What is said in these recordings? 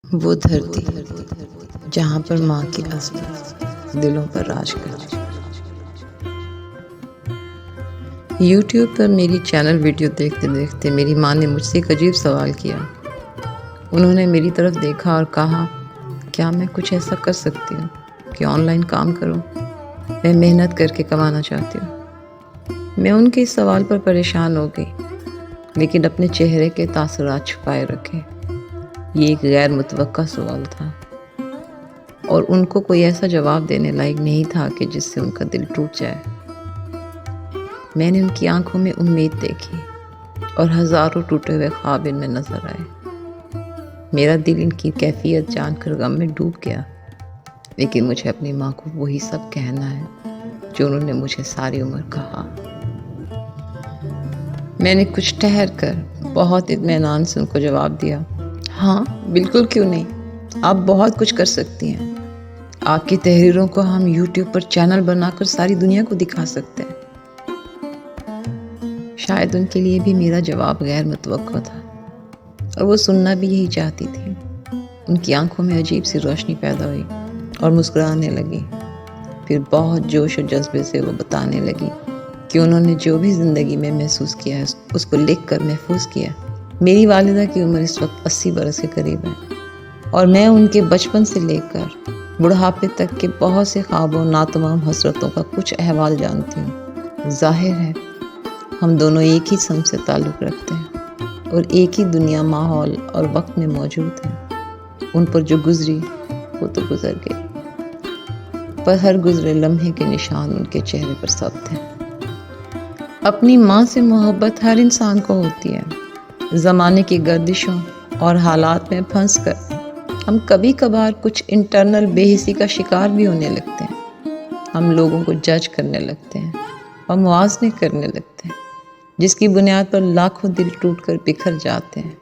وہ دھرتی جہاں پر ماں کی عظمت دلوں پر راج کرتی۔ یوٹیوب پر میری چینل ویڈیو دیکھتے دیکھتے میری ماں نے مجھ سے ایک عجیب سوال کیا۔ انہوں نے میری طرف دیکھا اور کہا، کیا میں کچھ ایسا کر سکتی ہوں کہ آن لائن کام کروں؟ میں محنت کر کے کمانا چاہتی ہوں۔ میں ان کے اس سوال پر پریشان ہو گئی، لیکن اپنے چہرے کے تاثرات چھپائے رکھے۔ یہ ایک غیر متوقع سوال تھا اور ان کو کوئی ایسا جواب دینے لائق نہیں تھا کہ جس سے ان کا دل ٹوٹ جائے۔ میں نے ان کی آنکھوں میں امید دیکھی اور ہزاروں ٹوٹے ہوئے خواب ان میں نظر آئے۔ میرا دل ان کی کیفیت جان کر غم میں ڈوب گیا، لیکن مجھے اپنی ماں کو وہی سب کہنا ہے جو انہوں نے مجھے ساری عمر کہا۔ میں نے کچھ ٹھہر کر بہت اطمینان سے ان کو جواب دیا، ہاں بالکل، کیوں نہیں، آپ بہت کچھ کر سکتی ہیں۔ آپ کی تحریروں کو ہم یوٹیوب پر چینل بنا کر ساری دنیا کو دکھا سکتے ہیں۔ شاید ان کے لیے بھی میرا جواب غیر متوقع تھا اور وہ سننا بھی یہی چاہتی تھی۔ ان کی آنکھوں میں عجیب سی روشنی پیدا ہوئی اور مسکرانے لگی۔ پھر بہت جوش اور جذبے سے وہ بتانے لگی کہ انہوں نے جو بھی زندگی میں محسوس کیا ہے اس کو لکھ کر محفوظ کیا۔ میری والدہ کی عمر اس وقت 80 برس کے قریب ہے اور میں ان کے بچپن سے لے کر بڑھاپے تک کے بہت سے خوابوں، ناتمام حسرتوں کا کچھ احوال جانتی ہوں۔ ظاہر ہے ہم دونوں ایک ہی سمت سے تعلق رکھتے ہیں اور ایک ہی دنیا، ماحول اور وقت میں موجود ہیں۔ ان پر جو گزری وہ تو گزر گئی، پر ہر گزرے لمحے کے نشان ان کے چہرے پر ثبت ہیں۔ اپنی ماں سے محبت ہر انسان کو ہوتی ہے۔ زمانے کی گردشوں اور حالات میں پھنس کر ہم کبھی کبھار کچھ انٹرنل بے حسی کا شکار بھی ہونے لگتے ہیں۔ ہم لوگوں کو جج کرنے لگتے ہیں اور موازنے کرنے لگتے ہیں، جس کی بنیاد پر لاکھوں دل ٹوٹ کر بکھر جاتے ہیں۔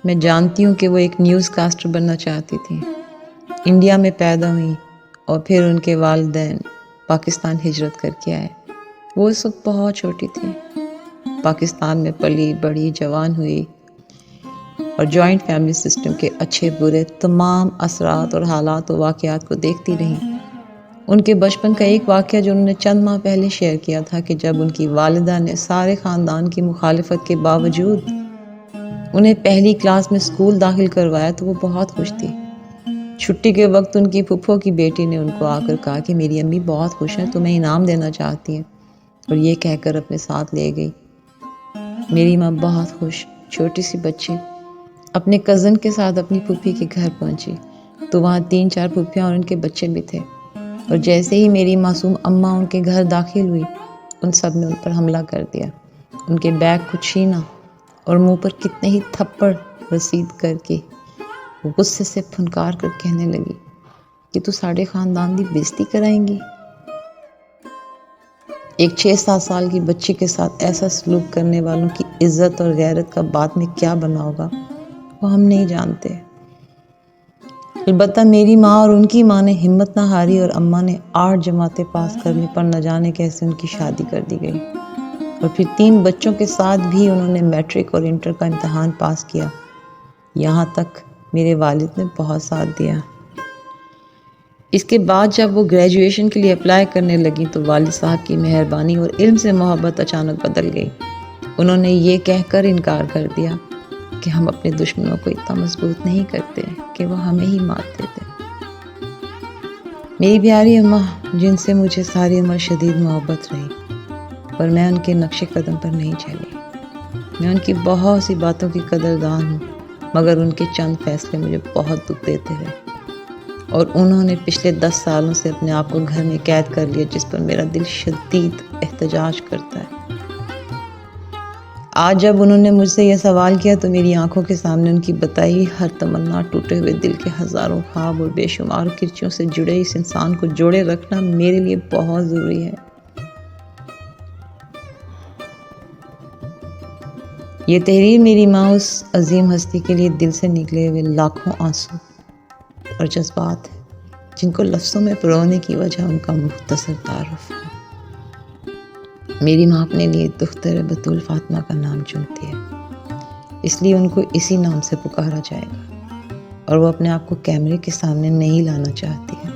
میں جانتی ہوں کہ وہ ایک نیوز کاسٹر بننا چاہتی تھی۔ انڈیا میں پیدا ہوئی اور پھر ان کے والدین پاکستان ہجرت کر کے آئے۔ وہ اس وقت بہت چھوٹی تھی۔ پاکستان میں پلی بڑی، جوان ہوئی اور جوائنٹ فیملی سسٹم کے اچھے برے تمام اثرات اور حالات و واقعات کو دیکھتی رہیں۔ ان کے بچپن کا ایک واقعہ جو انہوں نے چند ماہ پہلے شیئر کیا تھا کہ جب ان کی والدہ نے سارے خاندان کی مخالفت کے باوجود انہیں پہلی کلاس میں اسکول داخل کروایا تو وہ بہت خوش تھی۔ چھٹی کے وقت ان کی پھپھو کی بیٹی نے ان کو آ کر کہا کہ میری امی بہت خوش ہیں، تمہیں انعام دینا چاہتی ہیں، اور یہ کہہ کر اپنے ساتھ لے گئی۔ میری ماں بہت خوش، چھوٹی سی بچی اپنے کزن کے ساتھ اپنی پھوپھی کے گھر پہنچی تو وہاں 3-4 پھوپھیاں اور ان کے بچے بھی تھے، اور جیسے ہی میری معصوم اماں ان کے گھر داخل ہوئی، ان سب نے ان پر حملہ کر دیا۔ ان کے بیگ کو چھینا اور منہ پر کتنے ہی تھپڑ رسید کر کے غصے سے پھنکار کر کہنے لگی کہ تو ساڑھے خاندان دی بےزتی کرائیں گی۔ ایک 6-7 سال کی بچی کے ساتھ ایسا سلوک کرنے والوں کی عزت اور غیرت کا بعد میں کیا بنا ہوگا وہ ہم نہیں جانتے۔ البتہ میری ماں اور ان کی ماں نے ہمت نہ ہاری اور اماں نے 8 جماعتیں پاس کرنے پر نہ جانے کیسے ان کی شادی کر دی گئی، اور پھر 3 بچوں کے ساتھ بھی انہوں نے میٹرک اور انٹر کا امتحان پاس کیا۔ یہاں تک میرے والد نے بہت ساتھ دیا۔ اس کے بعد جب وہ گریجویشن کے لیے اپلائی کرنے لگیں تو والد صاحب کی مہربانی اور علم سے محبت اچانک بدل گئی۔ انہوں نے یہ کہہ کر انکار کر دیا کہ ہم اپنے دشمنوں کو اتنا مضبوط نہیں کرتے کہ وہ ہمیں ہی مات دیتے۔ میری پیاری اماں، جن سے مجھے ساری عمر شدید محبت رہی، پر میں ان کے نقش قدم پر نہیں چلی۔ میں ان کی بہت سی باتوں کی قدردان ہوں، مگر ان کے چند فیصلے مجھے بہت دکھ دیتے رہے، اور انہوں نے پچھلے 10 سالوں سے اپنے آپ کو گھر میں قید کر لیا، جس پر میرا دل شدید احتجاج کرتا ہے۔ آج جب انہوں نے مجھ سے یہ سوال کیا تو میری آنکھوں کے سامنے ان کی بتائی ہر تمنا، ٹوٹے ہوئے دل کے ہزاروں خواب اور بے شمار کرچیوں سے جڑے اس انسان کو جوڑے رکھنا میرے لیے بہت ضروری ہے۔ یہ تحریر میری ماں اس عظیم ہستی کے لیے دل سے نکلے ہوئے لاکھوں آنسو اور جذبات ہیں جن کو لفظوں میں پرونے کی وجہ ان کا مختصر تعارف ہے۔ میری ماں اپنے لیے دختر بطول فاطمہ کا نام چنتی ہے، اس لیے ان کو اسی نام سے پکارا جائے گا۔ اور وہ اپنے آپ کو کیمرے کے سامنے نہیں لانا چاہتی ہے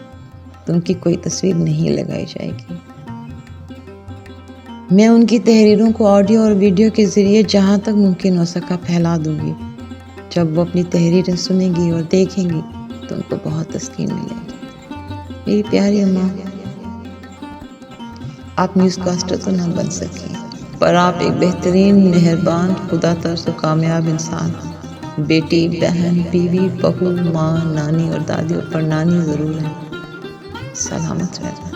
تو ان کی کوئی تصویر نہیں لگائی جائے گی۔ میں ان کی تحریروں کو آڈیو اور ویڈیو کے ذریعے جہاں تک ممکن ہو سکا پھیلا دوں گی۔ جب وہ اپنی تحریریں سنیں گی اور دیکھیں گی تو ان کو بہت تسکین ملے گی۔ میری پیاری اماں، آپ نیوز کاسٹر تو نہ بن سکیں، پر آپ ایک بہترین، مہربان، خدا ترس و کامیاب انسان، بیٹی، بہن، بیوی، بہو، ماں، نانی اور دادی اور پڑنانی ضرور ہیں۔ سلامت رہنا۔